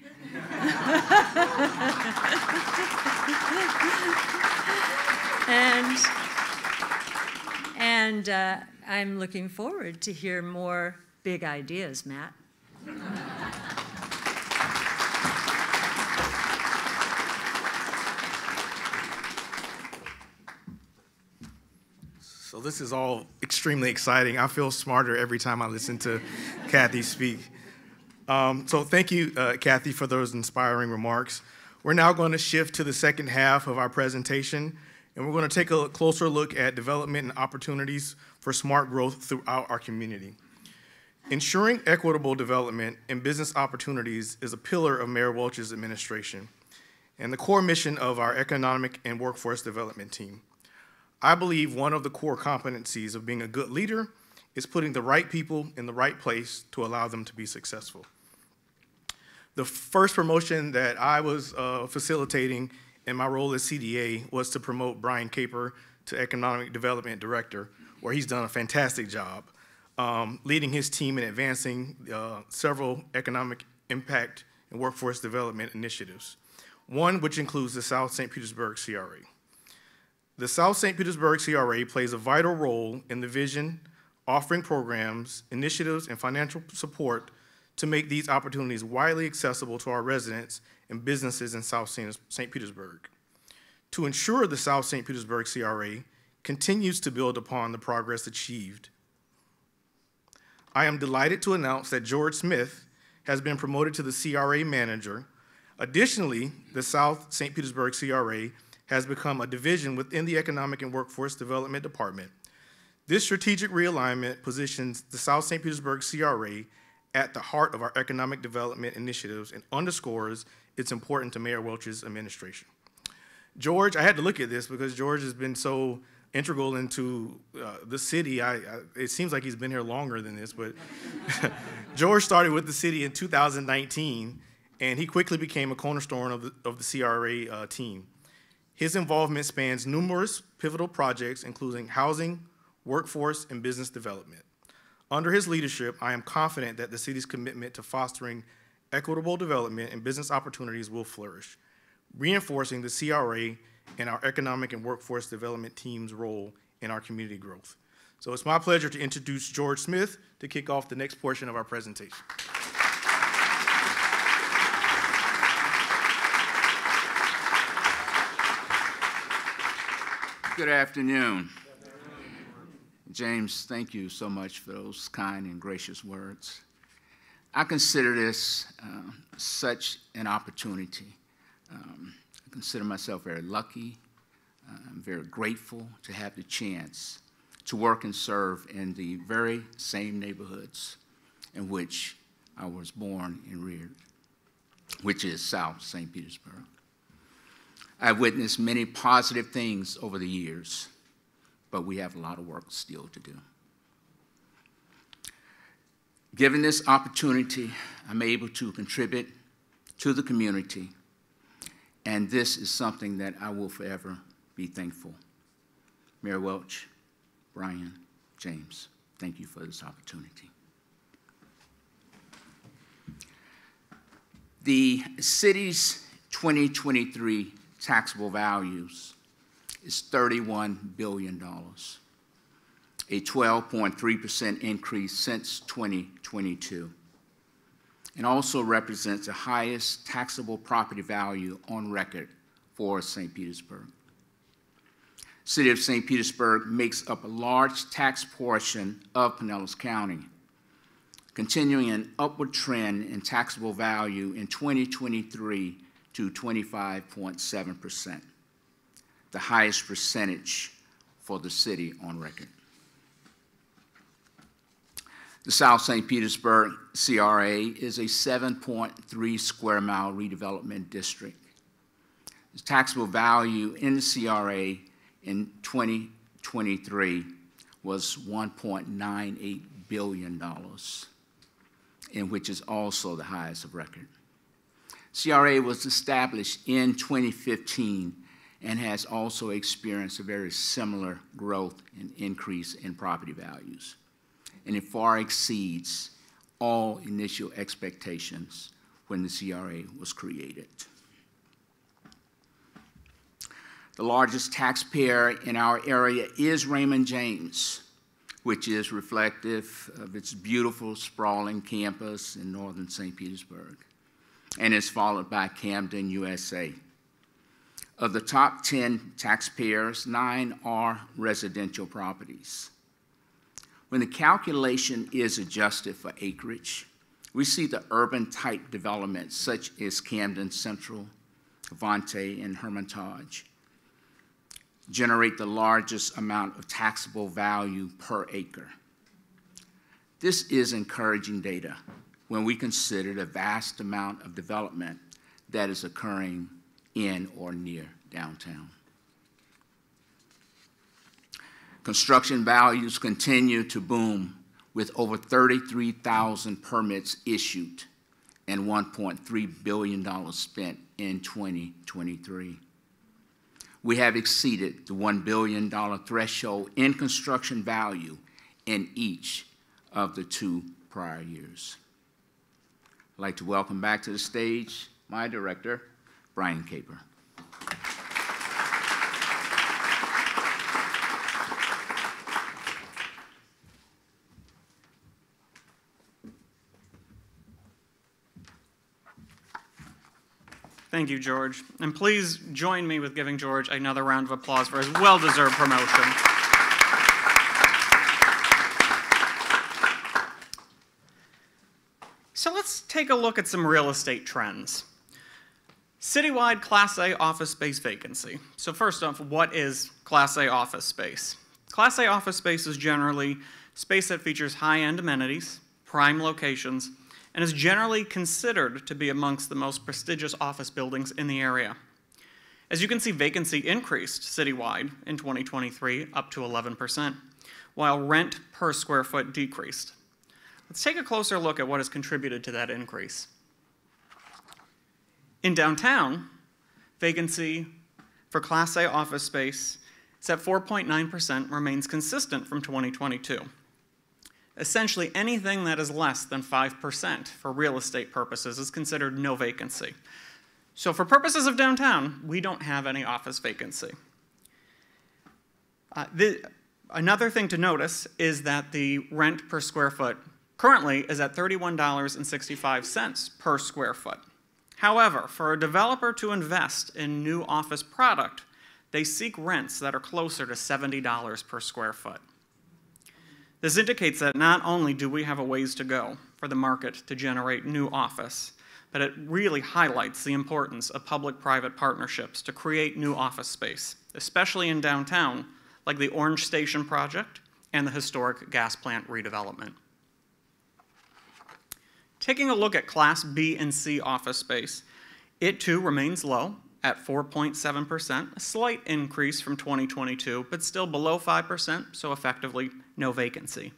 and I'm looking forward to hear more big ideas, Matt. So this is all extremely exciting. I feel smarter every time I listen to Cathie speak. So thank you, Cathie, for those inspiring remarks. We're now going to shift to the second half of our presentation, and we're going to take a closer look at development and opportunities for smart growth throughout our community. Ensuring equitable development and business opportunities is a pillar of Mayor Welch's administration and the core mission of our economic and workforce development team. I believe one of the core competencies of being a good leader is putting the right people in the right place to allow them to be successful. The first promotion that I was facilitating in my role as CDA was to promote Brian Caper to Economic Development Director, where he's done a fantastic job leading his team in advancing several economic impact and workforce development initiatives, one which includes the South St. Petersburg CRA. The South St. Petersburg CRA plays a vital role in the vision, offering programs, initiatives, and financial support to make these opportunities widely accessible to our residents and businesses in South St. Petersburg. To ensure the South St. Petersburg CRA continues to build upon the progress achieved, I am delighted to announce that George Smith has been promoted to the CRA manager. Additionally, the South St. Petersburg CRA has become a division within the Economic and Workforce Development Department. This strategic realignment positions the South St. Petersburg CRA at the heart of our economic development initiatives and underscores its importance to Mayor Welch's administration. George, I had to look at this because George has been so integral into the city. It seems like he's been here longer than this, but George started with the city in 2019, and he quickly became a cornerstone of the CRA team. His involvement spans numerous pivotal projects, including housing, workforce, and business development. Under his leadership, I am confident that the city's commitment to fostering equitable development and business opportunities will flourish, reinforcing the CRA and our economic and workforce development team's role in our community growth. So it's my pleasure to introduce George Smith to kick off the next portion of our presentation. Good afternoon. James, thank you so much for those kind and gracious words. I consider this such an opportunity. I consider myself very lucky. I'm very grateful to have the chance to work and serve in the very same neighborhoods in which I was born and reared, which is South St. Petersburg. I've witnessed many positive things over the years, but we have a lot of work still to do. Given this opportunity, I'm able to contribute to the community, and this is something that I will forever be thankful. Mayor Welch, Brian, James, thank you for this opportunity. The city's 2023 taxable values is $31 billion, a 12.3% increase since 2022, and also represents the highest taxable property value on record for St. Petersburg. City of St. Petersburg makes up a large tax portion of Pinellas County, continuing an upward trend in taxable value in 2023 to 25.7%, the highest percentage for the city on record. The South St. Petersburg CRA is a 7.3 square mile redevelopment district. The taxable value in the CRA in 2023 was $1.98 billion, in which is also the highest of record. CRA was established in 2015 and has also experienced a very similar growth and increase in property values, and it far exceeds all initial expectations when the CRA was created. The largest taxpayer in our area is Raymond James, which is reflective of its beautiful, sprawling campus in northern St. Petersburg, and is followed by Camden, USA. Of the top 10 taxpayers, 9 are residential properties. When the calculation is adjusted for acreage, we see the urban-type developments such as Camden Central, Avante, and Hermitage generate the largest amount of taxable value per acre. This is encouraging data when we consider the vast amount of development that is occurring in or near downtown. Construction values continue to boom with over 33,000 permits issued and $1.3 billion spent in 2023. We have exceeded the $1 billion threshold in construction value in each of the 2 prior years. I'd like to welcome back to the stage my director, Brian Caper. Thank you, George. And please join me with giving George another round of applause for his well-deserved promotion. So let's take a look at some real estate trends. Citywide Class A office space vacancy. So first off, what is Class A office space? Class A office space is generally space that features high-end amenities, prime locations, and is generally considered to be amongst the most prestigious office buildings in the area. As you can see, vacancy increased citywide in 2023 up to 11%, while rent per square foot decreased. Let's take a closer look at what has contributed to that increase. In downtown, vacancy for Class A office space is at 4.9%, remains consistent from 2022. Essentially, anything that is less than 5% for real estate purposes is considered no vacancy. So for purposes of downtown, we don't have any office vacancy. Another thing to notice is that the rent per square foot currently is at $31.65 per square foot. However, for a developer to invest in new office product, they seek rents that are closer to $70 per square foot. This indicates that not only do we have a ways to go for the market to generate new office, but it really highlights the importance of public-private partnerships to create new office space, especially in downtown, like the Orange Station project and the historic gas plant redevelopment. Taking a look at Class B and C office space, it too remains low at 4.7%, a slight increase from 2022, but still below 5%, so effectively no vacancy.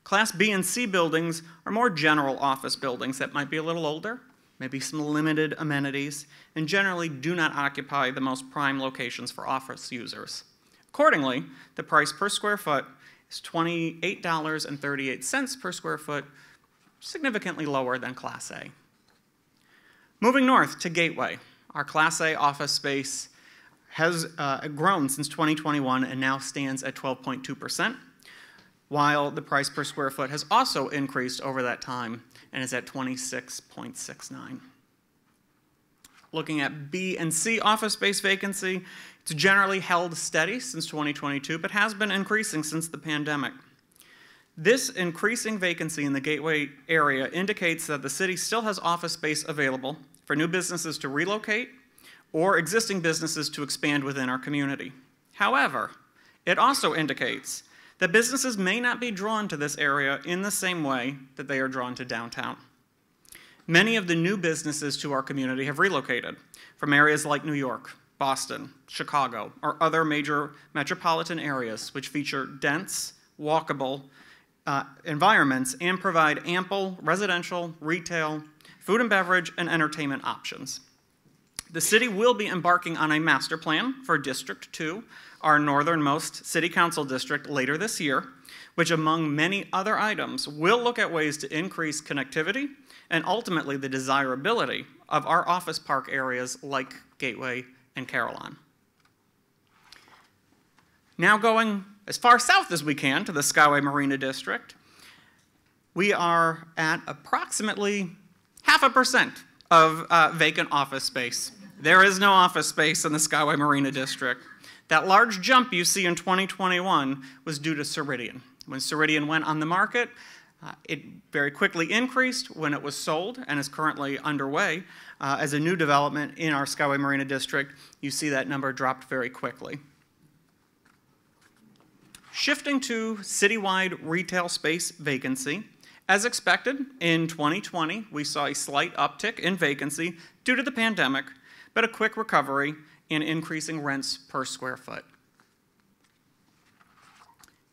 Class B and C buildings are more general office buildings that might be a little older, maybe some limited amenities, and generally do not occupy the most prime locations for office users. Accordingly, the price per square foot is $28.38 per square foot, significantly lower than Class A. Moving north to Gateway, our Class A office space has grown since 2021 and now stands at 12.2%, while the price per square foot has also increased over that time and is at 26.69. Looking at B and C office space vacancy, it's generally held steady since 2022, but has been increasing since the pandemic. This increasing vacancy in the Gateway area indicates that the city still has office space available for new businesses to relocate or existing businesses to expand within our community. However, it also indicates that businesses may not be drawn to this area in the same way that they are drawn to downtown. Many of the new businesses to our community have relocated from areas like New York, Boston, Chicago, or other major metropolitan areas which feature dense, walkable environments and provide ample residential, retail, food and beverage, and entertainment options. The city will be embarking on a master plan for District 2, our northernmost city council district, later this year, which among many other items will look at ways to increase connectivity and ultimately the desirability of our office park areas like Gateway and Carillon. Now going as far south as we can to the Skyway Marina District, we are at approximately 0.5% of vacant office space. There is no office space in the Skyway Marina District. That large jump you see in 2021 was due to Ceridian. When Ceridian went on the market, it very quickly increased when it was sold and is currently underway as a new development in our Skyway Marina District. You see that number dropped very quickly. Shifting to citywide retail space vacancy, as expected, in 2020, we saw a slight uptick in vacancy due to the pandemic, but a quick recovery in increasing rents per square foot.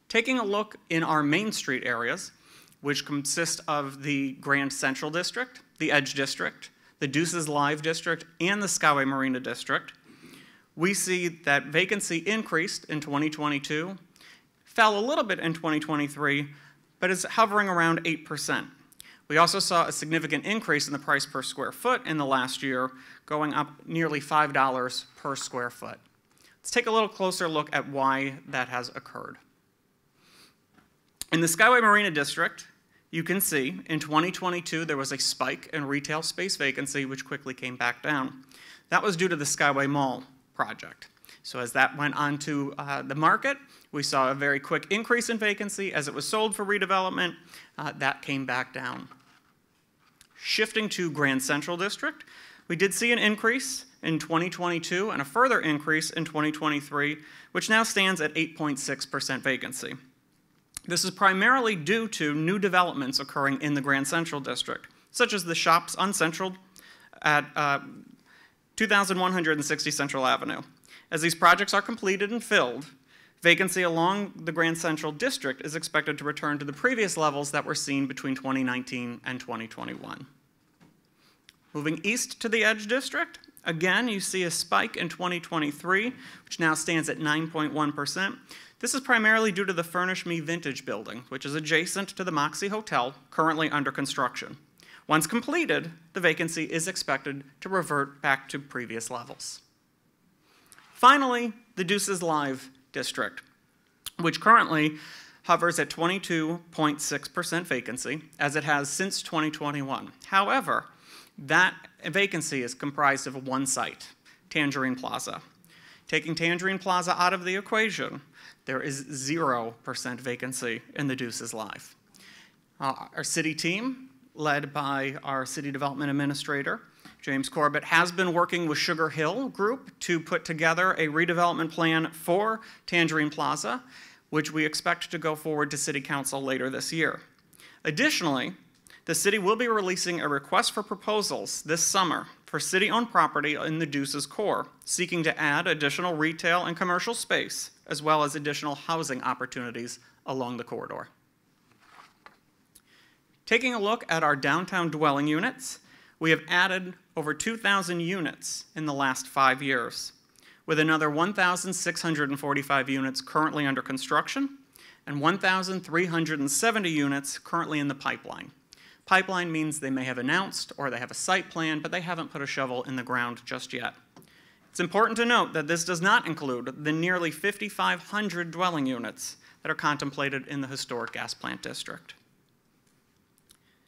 Taking a look in our Main Street areas, which consist of the Grand Central District, the Edge District, the Deuces Live District, and the Skyway Marina District, we see that vacancy increased in 2022, fell a little bit in 2023, but is hovering around 8%. We also saw a significant increase in the price per square foot in the last year, going up nearly $5 per square foot. Let's take a little closer look at why that has occurred. In the Skyway Marina District, you can see in 2022 there was a spike in retail space vacancy, which quickly came back down. That was due to the Skyway Mall project. So as that went onto the market, we saw a very quick increase in vacancy. As it was sold for redevelopment, that came back down. Shifting to Grand Central District, we did see an increase in 2022 and a further increase in 2023, which now stands at 8.6% vacancy. This is primarily due to new developments occurring in the Grand Central District, such as the shops on Central at 2160 Central Avenue. As these projects are completed and filled, vacancy along the Grand Central District is expected to return to the previous levels that were seen between 2019 and 2021. Moving east to the Edge District, again, you see a spike in 2023, which now stands at 9.1%. This is primarily due to the Furnish Me Vintage building, which is adjacent to the Moxie Hotel, currently under construction. Once completed, the vacancy is expected to revert back to previous levels. Finally, the Deuces Live District, which currently hovers at 22.6% vacancy, as it has since 2021. However, that vacancy is comprised of one site, Tangerine Plaza. Taking Tangerine Plaza out of the equation, there is 0% vacancy in the Deuces Live. Our city team, led by our city development administrator, James Corbett, has been working with Sugar Hill Group to put together a redevelopment plan for Tangerine Plaza, which we expect to go forward to City Council later this year. Additionally, the city will be releasing a request for proposals this summer for city-owned property in the Deuces core, seeking to add additional retail and commercial space, as well as additional housing opportunities along the corridor. Taking a look at our downtown dwelling units, we have added over 2,000 units in the last 5 years, with another 1,645 units currently under construction and 1,370 units currently in the pipeline. Pipeline means they may have announced or they have a site plan, but they haven't put a shovel in the ground just yet. It's important to note that this does not include the nearly 5,500 dwelling units that are contemplated in the historic gas plant district.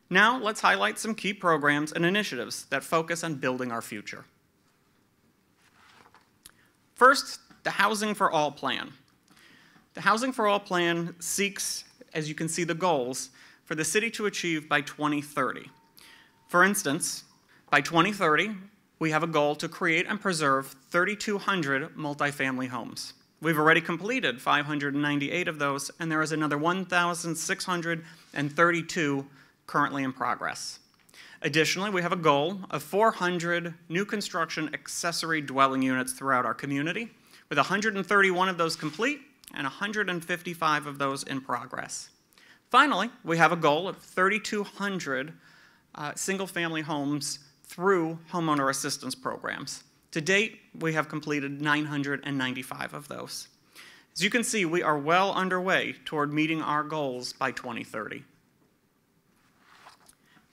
Now, let's highlight some key programs and initiatives that focus on building our future. First, the Housing for All plan. The Housing for All plan seeks, as you can see, the goals for the city to achieve by 2030. For instance, by 2030, we have a goal to create and preserve 3,200 multifamily homes. We've already completed 598 of those, and there is another 1,632 currently in progress. Additionally, we have a goal of 400 new construction accessory dwelling units throughout our community, with 131 of those complete and 155 of those in progress. Finally, we have a goal of 3,200 single-family homes through homeowner assistance programs. To date, we have completed 995 of those. As you can see, we are well underway toward meeting our goals by 2030.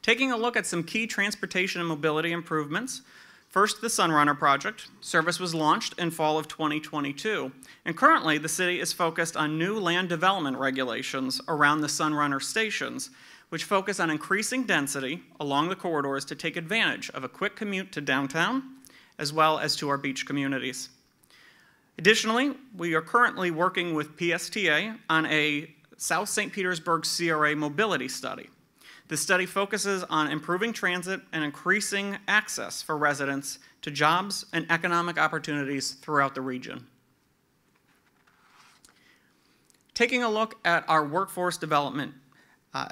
Taking a look at some key transportation and mobility improvements, first, the Sunrunner project. Service was launched in fall of 2022, and currently the city is focused on new land development regulations around the Sunrunner stations, which focus on increasing density along the corridors to take advantage of a quick commute to downtown, as well as to our beach communities. Additionally, we are currently working with PSTA on a South St. Petersburg CRA mobility study. The study focuses on improving transit and increasing access for residents to jobs and economic opportunities throughout the region. Taking a look at our workforce development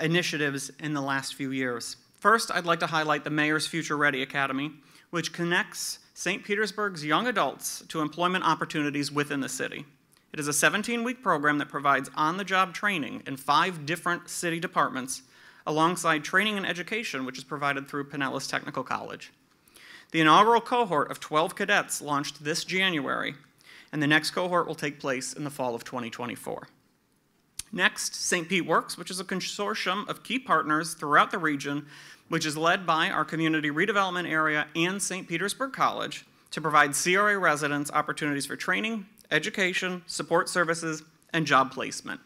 initiatives in the last few years. First, I'd like to highlight the Mayor's Future Ready Academy, which connects St. Petersburg's young adults to employment opportunities within the city. It is a 17-week program that provides on-the-job training in 5 different city departments, alongside training and education, which is provided through Pinellas Technical College. The inaugural cohort of 12 cadets launched this January, and the next cohort will take place in the fall of 2024. Next, St. Pete Works, which is a consortium of key partners throughout the region, which is led by our community redevelopment area and St. Petersburg College, to provide CRA residents opportunities for training, education, support services, and job placement.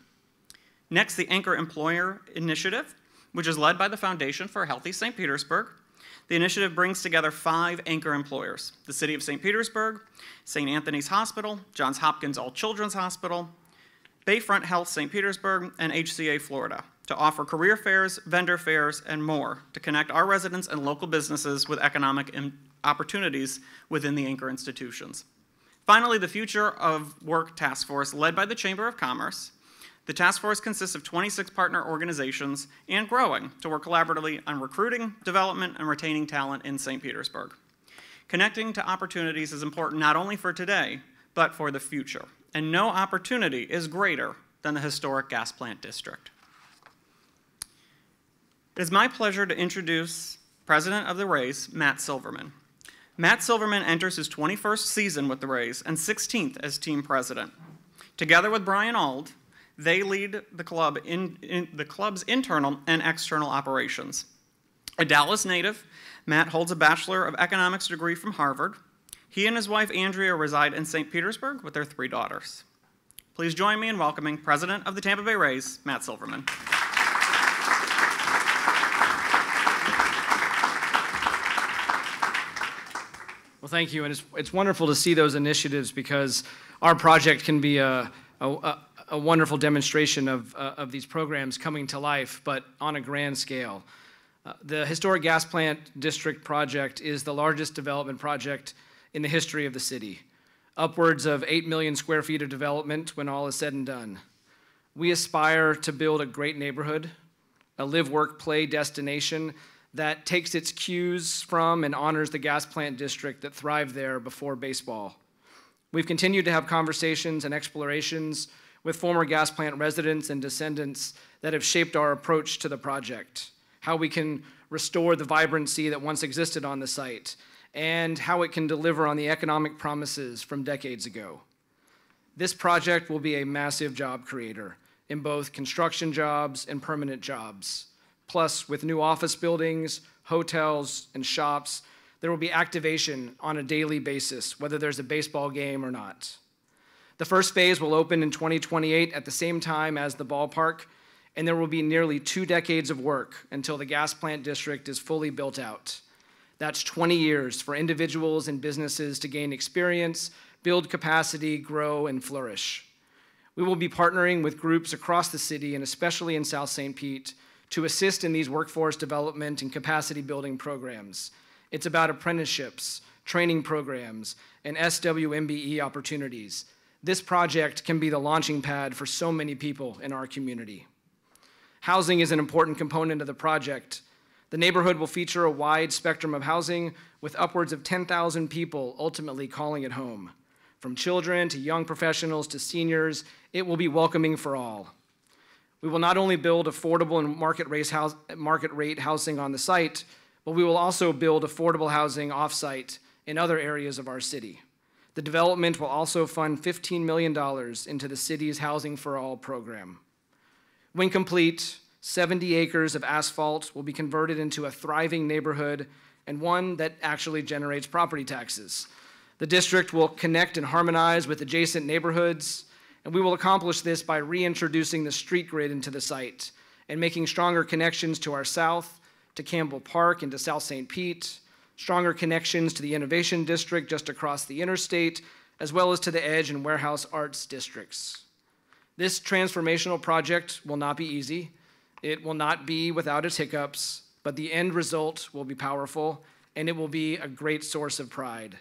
Next, the Anchor Employer Initiative, which is led by the Foundation for a Healthy St. Petersburg. The initiative brings together 5 anchor employers: the City of St. Petersburg, St. Anthony's Hospital, Johns Hopkins All Children's Hospital, Bayfront Health St. Petersburg, and HCA Florida, to offer career fairs, vendor fairs, and more to connect our residents and local businesses with economic opportunities within the anchor institutions. Finally, the Future of Work Task Force, led by the Chamber of Commerce. The task force consists of 26 partner organizations and growing to work collaboratively on recruiting, development, and retaining talent in St. Petersburg. Connecting to opportunities is important not only for today, but for the future. And no opportunity is greater than the historic gas plant district. It is my pleasure to introduce President of the Rays, Matt Silverman. Matt Silverman enters his 21st season with the Rays and 16th as team president. Together with Brian Auld, they lead the club in the club's internal and external operations. A Dallas native, Matt holds a Bachelor of Economics degree from Harvard. He and his wife, Andrea, reside in St. Petersburg with their 3 daughters. Please join me in welcoming President of the Tampa Bay Rays, Matt Silverman. Well, thank you, and it's wonderful to see those initiatives, because our project can be a wonderful demonstration of these programs coming to life, but on a grand scale. The Historic Gas Plant District project is the largest development project in the history of the city. Upwards of 8 million square feet of development when all is said and done. We aspire to build a great neighborhood, a live, work, play destination that takes its cues from and honors the gas plant district that thrived there before baseball. We've continued to have conversations and explorations with former gas plant residents and descendants that have shaped our approach to the project, how we can restore the vibrancy that once existed on the site, and how it can deliver on the economic promises from decades ago. This project will be a massive job creator in both construction jobs and permanent jobs. Plus, with new office buildings, hotels, and shops, There will be activation on a daily basis, whether there's a baseball game or not. The first phase will open in 2028 at the same time as the ballpark, and there will be nearly 2 decades of work until the gas plant district is fully built out. That's 20 years for individuals and businesses to gain experience, build capacity, grow, and flourish. We will be partnering with groups across the city, and especially in South St. Pete, to assist in these workforce development and capacity building programs. It's about apprenticeships, training programs, and SWMBE opportunities. This project can be the launching pad for so many people in our community. Housing is an important component of the project. The neighborhood will feature a wide spectrum of housing with upwards of 10,000 people ultimately calling it home. From children to young professionals to seniors, it will be welcoming for all. We will not only build affordable and market rate housing on the site, but we will also build affordable housing off-site in other areas of our city. The development will also fund $15 million into the city's Housing for All program. When complete, 70 acres of asphalt will be converted into a thriving neighborhood and one that actually generates property taxes. The district will connect and harmonize with adjacent neighborhoods, and we will accomplish this by reintroducing the street grid into the site and making stronger connections to our south, to Campbell Park and to South St. Pete, stronger connections to the Innovation District just across the interstate, as well as to the Edge and Warehouse Arts districts. This transformational project will not be easy. It will not be without its hiccups, but the end result will be powerful, and it will be a great source of pride.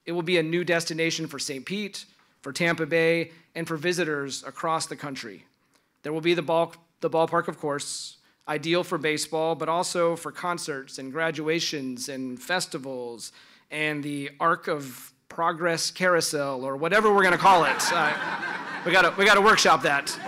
It will be a new destination for St. Pete, for Tampa Bay, and for visitors across the country. There will be the ballpark, of course, ideal for baseball, but also for concerts and graduations and festivals and the Ark of Progress Carousel, or whatever we're gonna call it. We gotta workshop that.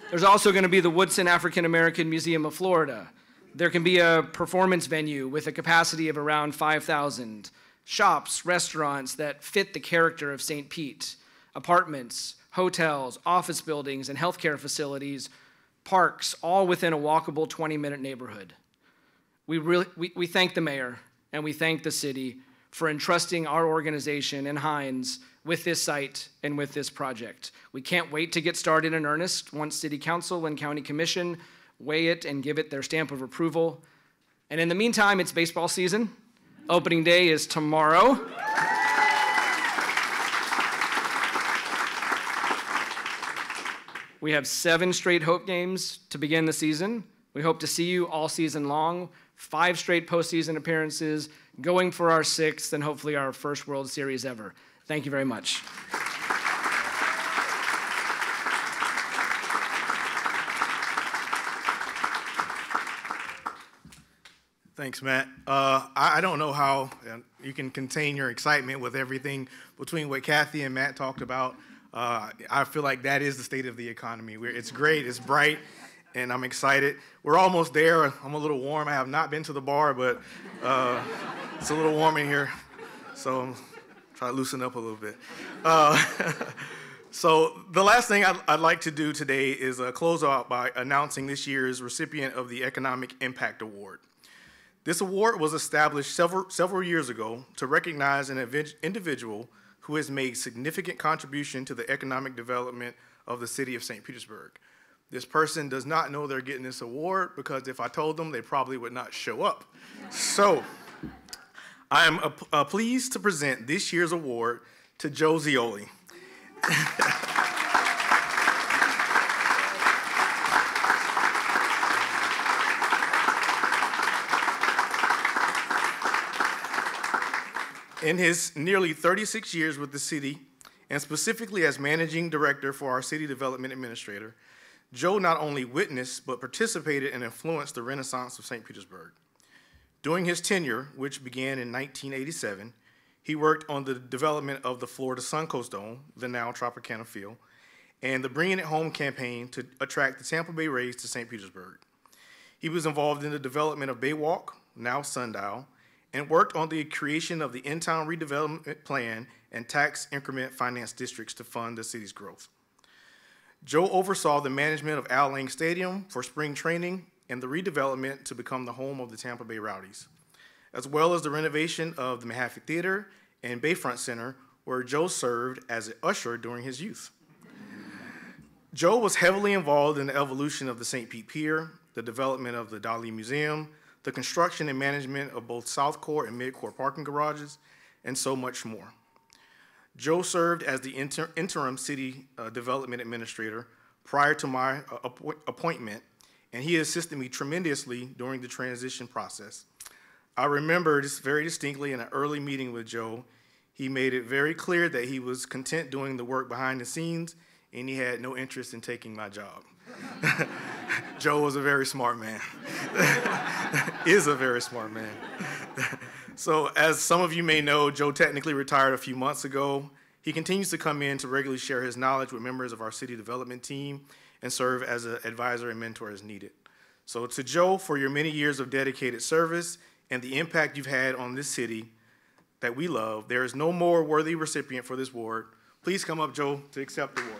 There's also gonna be the Woodson African American Museum of Florida. There can be a performance venue with a capacity of around 5,000. Shops, restaurants that fit the character of St. Pete, apartments, hotels, office buildings, and healthcare facilities, parks, all within a walkable 20-minute neighborhood. We thank the mayor and we thank the city for entrusting our organization and Hines with this site and with this project. We can't wait to get started in earnest once City Council and County Commission weigh it and give it their stamp of approval. And in the meantime, it's baseball season. Opening day is tomorrow. We have 7 straight Hope games to begin the season. We hope to see you all season long. 5 straight postseason appearances, going for our 6th and hopefully our first World Series ever. Thank you very much. Thanks, Matt. I don't know how you can contain your excitement with everything between what Cathie and Matt talked about. I feel like that is the state of the economy. It's great, it's bright, and I'm excited. We're almost there. I'm a little warm. I have not been to the bar, but it's a little warm in here, so I'm trying to loosen up a little bit. So the last thing I'd like to do today is close out by announcing this year's recipient of the Economic Impact Award. This award was established several years ago to recognize an individual who has made significant contribution to the economic development of the city of St. Petersburg. This person does not know they're getting this award because if I told them, they probably would not show up. So I am pleased to present this year's award to Joe Zioli. In his nearly 36 years with the city, and specifically as managing director for our city development administrator, Joe not only witnessed, but participated and influenced the renaissance of St. Petersburg. During his tenure, which began in 1987, he worked on the development of the Florida Suncoast Dome, the now Tropicana Field, and the Bringing It Home campaign to attract the Tampa Bay Rays to St. Petersburg. He was involved in the development of Baywalk, now Sundial, and worked on the creation of the in-town redevelopment plan and tax increment finance districts to fund the city's growth. Joe oversaw the management of Al Lang Stadium for spring training and the redevelopment to become the home of the Tampa Bay Rowdies. as well as the renovation of the Mahaffey Theater and Bayfront Center, where Joe served as an usher during his youth. Joe was heavily involved in the evolution of the St. Pete Pier, the development of the Dali Museum, the construction and management of both South Core and Mid-Core parking garages, and so much more. Joe served as the interim city development administrator prior to my appointment, and he assisted me tremendously during the transition process. I remember this very distinctly in an early meeting with Joe. He made it very clear that he was content doing the work behind the scenes, and he had no interest in taking my job. Joe was a very smart man. Is a very smart man. So as some of you may know, Joe technically retired a few months ago. He continues to come in to regularly share his knowledge with members of our city development team and serve as an advisor and mentor as needed. So to Joe, for your many years of dedicated service and the impact you've had on this city that we love, there is no more worthy recipient for this award. Please come up, Joe, to accept the award.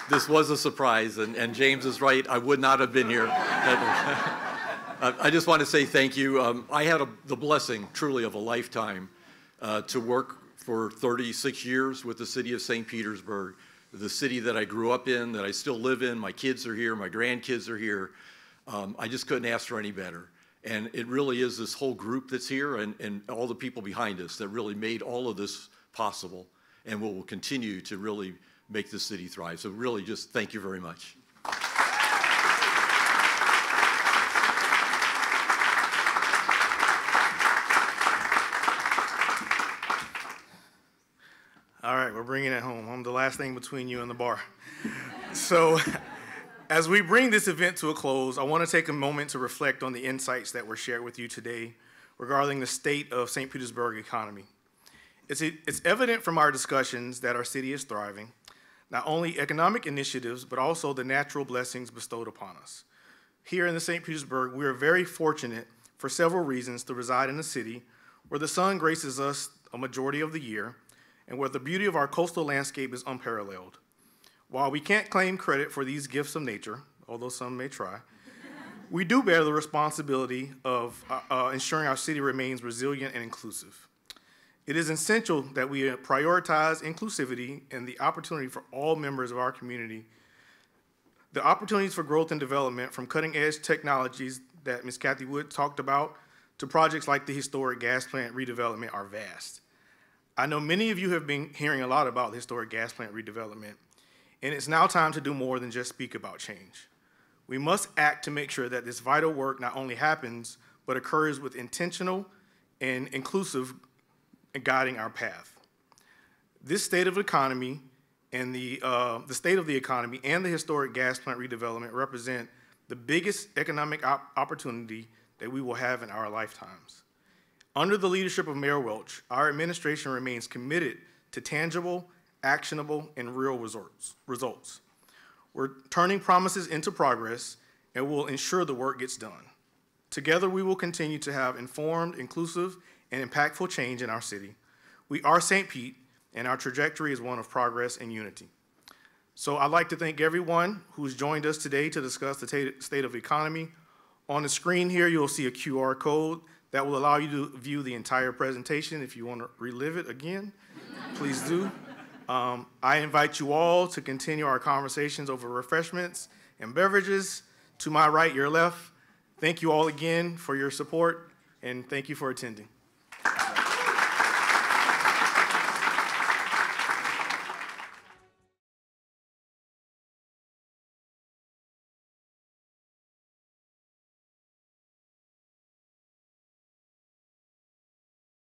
This was a surprise, and James is right. I would not have been here. I just want to say thank you. I had the blessing, truly, of a lifetime to work for 36 years with the city of St. Petersburg, the city that I grew up in, that I still live in. My kids are here. My grandkids are here. I just couldn't ask for any better. And it really is this whole group that's here and all the people behind us that really made all of this possible and will continue to really make this city thrive. So really just thank you very much. All right, we're bringing it home. I'm the last thing between you and the bar. So as we bring this event to a close, I want to take a moment to reflect on the insights that were shared with you today regarding the state of St. Petersburg economy. It's evident from our discussions that our city is thriving, not only economic initiatives, but also the natural blessings bestowed upon us. Here in the St. Petersburg, we are very fortunate for several reasons to reside in a city where the sun graces us a majority of the year and where the beauty of our coastal landscape is unparalleled. While we can't claim credit for these gifts of nature, although some may try, we do bear the responsibility of ensuring our city remains resilient and inclusive. It is essential that we prioritize inclusivity and the opportunity for all members of our community. The opportunities for growth and development, from cutting-edge technologies that Ms. Cathie Wood talked about to projects like the historic gas plant redevelopment, are vast. I know many of you have been hearing a lot about the historic gas plant redevelopment, and it's now time to do more than just speak about change. We must act to make sure that this vital work not only happens, but occurs with intentional and inclusive guiding our path. This state of the economy and the state of the economy and the historic gas plant redevelopment represent the biggest economic opportunity that we will have in our lifetimes. Under the leadership of Mayor Welch, our administration remains committed to tangible, actionable, and real results. We're turning promises into progress and will ensure the work gets done. Together, we will continue to have informed, inclusive, and impactful change in our city. We are St. Pete, and our trajectory is one of progress and unity. So I'd like to thank everyone who's joined us today to discuss the state of the economy. On the screen here, you'll see a QR code that will allow you to view the entire presentation. If you want to relive it again, please do. I invite you all to continue our conversations over refreshments and beverages. To my right, your left. Thank you all again for your support, and thank you for attending.